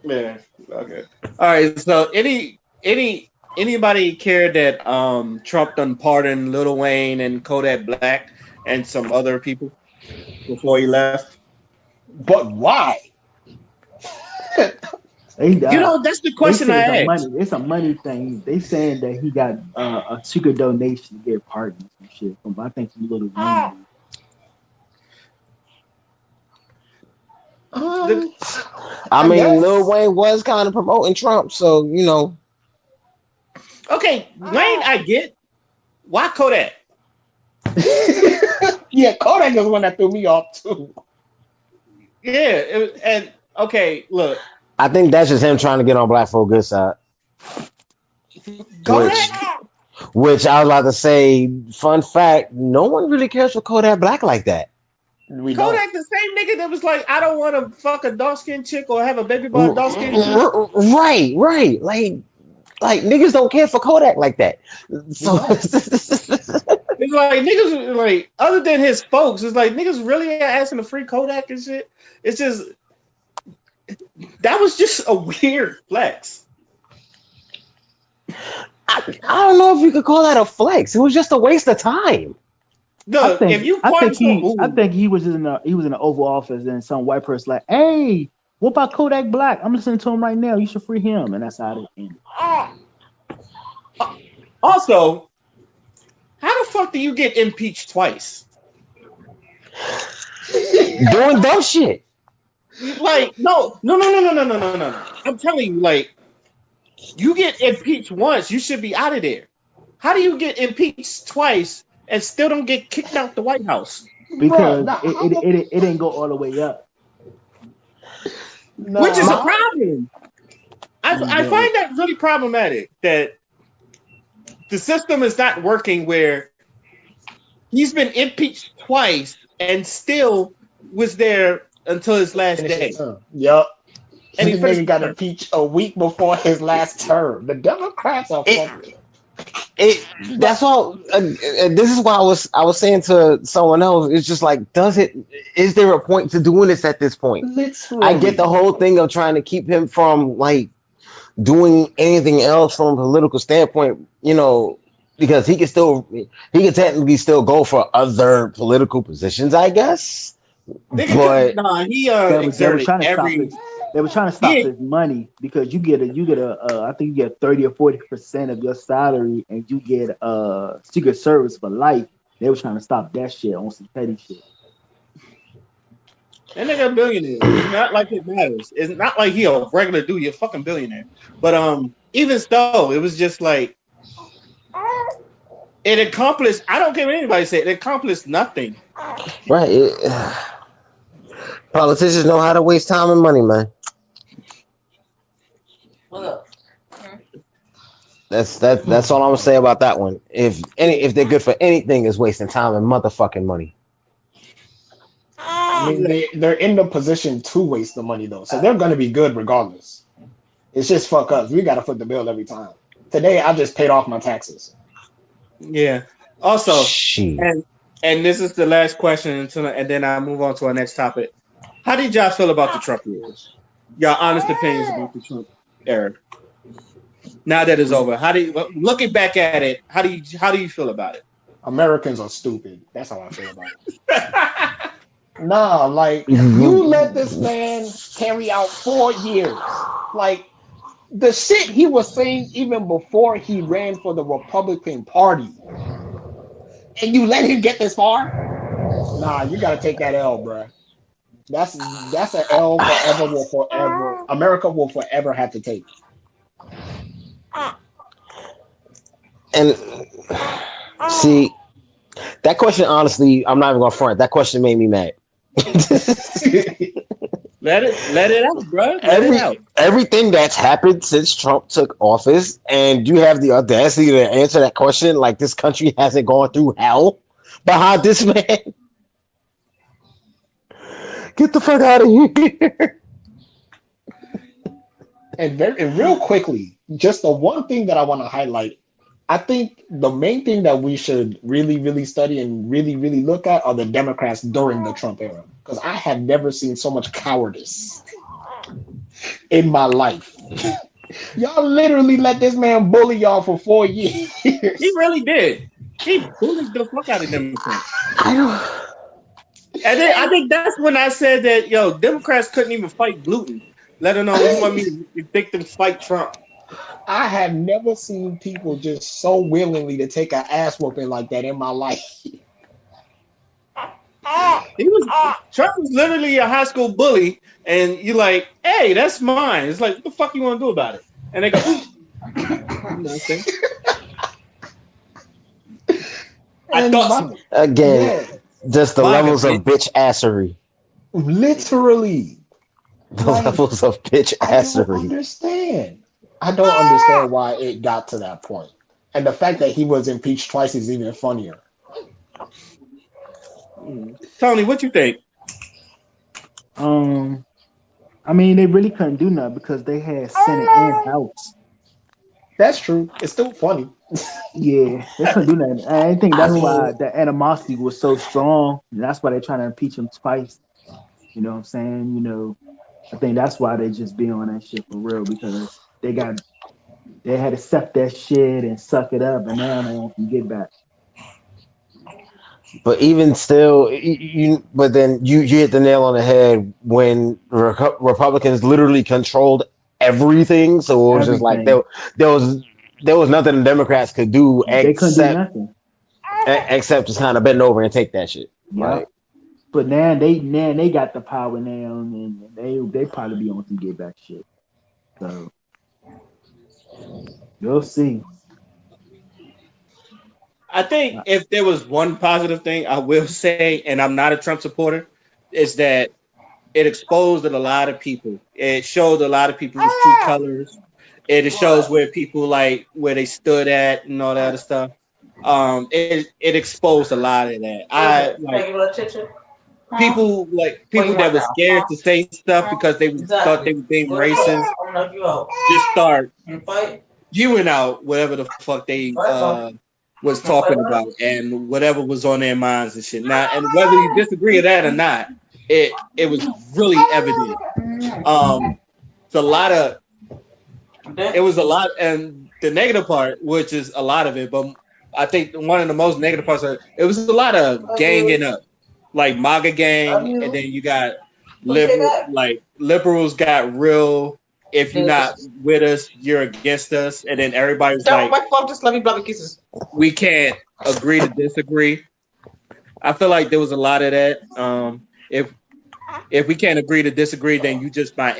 Yeah. Okay. All right. So anybody care that Trump done pardoned Lil Wayne and Kodak Black and some other people before he left? But why? You know, that's the They question say it's a I money. asked. It's a money thing. They saying that he got a secret donation to get pardoned and shit. From I think some little Wayne. The, I I mean, Lil guess. Wayne was kind of promoting Trump, so you know. okay, Wayne, I get. Why Kodak? Yeah, Kodak is one that threw me off too. Yeah, and okay, look, I think that's just him trying to get on Black folk good side. Which, Kodak. which I was about to say. Fun fact: no one really cares for Kodak Black like that. We don't. Kodak, the same nigga that was like, I don't want to fuck a dark skinned chick or have a baby by a dark skinned chick. Right. Like niggas don't care for Kodak like that. So It's like niggas, like other than his folks, it's like niggas really asking to free Kodak and shit. It's just that was just a weird flex. I don't know if you could call that a flex. It was just a waste of time. Look, if you I think he was in the Oval Office and some white person like, hey, what about Kodak Black? I'm listening to him right now. You should free him, and that's how it ended. Also, how the fuck do you get impeached twice? Doing dumb shit. Like, no. I'm telling you, like, you get impeached once, you should be out of there. How do you get impeached twice and still don't get kicked out the White House? Because it didn't go all the way up. Which is a problem. I find that really problematic that the system is not working where he's been impeached twice and still was there until his last day. Yep. And This nigga got impeached a week before his last term. The Democrats are fucking. That's all. This is why I was saying to someone else. It's just like, is there a point to doing this at this point? Literally. I get the whole thing of trying to keep him from like doing anything else from a political standpoint, you know, because he can technically still go for other political positions, I guess. But he exerted every. They were trying to stop his money because you get I think you get 30 or 40% of your salary and you get Secret Service for life. They were trying to stop that shit on some petty shit. That nigga a billionaire. It's not like it matters. It's not like he a regular dude. You're a fucking billionaire. But even so, it was just like it accomplished. I don't care what anybody say. It accomplished nothing. Right. Politicians know how to waste time and money, man. That's all I'm gonna say about that one. If they're good for anything, is wasting time and motherfucking money. I mean, they're in the position to waste the money though, so they're gonna be good regardless. It's just fuck us. We gotta foot the bill every time. Today, I just paid off my taxes. Yeah. Also, and this is the last question, and then I'll move on to our next topic. How did y'all feel about the Trump years? Y'all honest opinions about the Trump era. Now that it's over, looking back at it, how do you feel about it? Americans are stupid. That's how I feel about it. Nah, like you let this man carry out 4 years. Like the shit he was saying even before he ran for the Republican Party. And you let him get this far? Nah, you gotta take that L, bruh. That's an L forever. America will forever have to take. And see, that question, honestly, I'm not even gonna front. That question made me mad. Let it out, bro. Everything that's happened since Trump took office, and you have the audacity to answer that question like this country hasn't gone through hell behind this man. Get the fuck out of here. And real quickly, just the one thing that I want to highlight, I think the main thing that we should really, really study and really, really look at are the Democrats during the Trump era. Because I have never seen so much cowardice. in my life. Y'all literally let this man bully y'all for 4 years. He really did. He bullied the fuck out of Democrats. I don't. And then I think that's when I said that, Democrats couldn't even fight gluten. Let alone you want me to think them fight Trump. I have never seen people just so willingly to take an ass whooping like that in my life. Trump was literally a high school bully, and you're like, hey, that's mine. It's like, what the fuck you want to do about it? And they go, nothing. I thought again, just the levels of bitch assery. Literally. The levels of bitch assery. I don't understand why it got to that point. And the fact that he was impeached twice is even funnier. Tony, what you think? I mean, they really couldn't do nothing because they had Senate and House. That's true. It's still funny. Yeah, they couldn't do nothing. I think that's why the animosity was so strong. And that's why they're trying to impeach him twice. You know what I'm saying? I think that's why they just be on that shit for real, because they had to suck that shit and suck it up, and now they want to get back. But even still, you hit the nail on the head when Republicans literally controlled everything. So it was just like there was nothing the Democrats could do except just kind of bend over and take that shit. Yeah. Right? But now they got the power now, and they probably be on some get back shit. So you'll see. I think if there was one positive thing I will say, and I'm not a Trump supporter, is that it exposed a lot of people. It showed a lot of people's true colors. It shows where people where they stood at and all that other stuff. It exposed a lot of that. People that were scared to say stuff because they thought they were being racist just start viewing out whatever the fuck they was talking about and whatever was on their minds and shit. Now, and whether you disagree with that or not, it was really evident. It was a lot, and the negative part, which is a lot of it, but I think one of the most negative parts of it was a lot of ganging up, like MAGA gang, and then you got liberals got real. If you're not with us, you're against us, and then everybody's just let me blow the kisses. We can't agree to disagree. I feel like there was a lot of that. If we can't agree to disagree, then you just my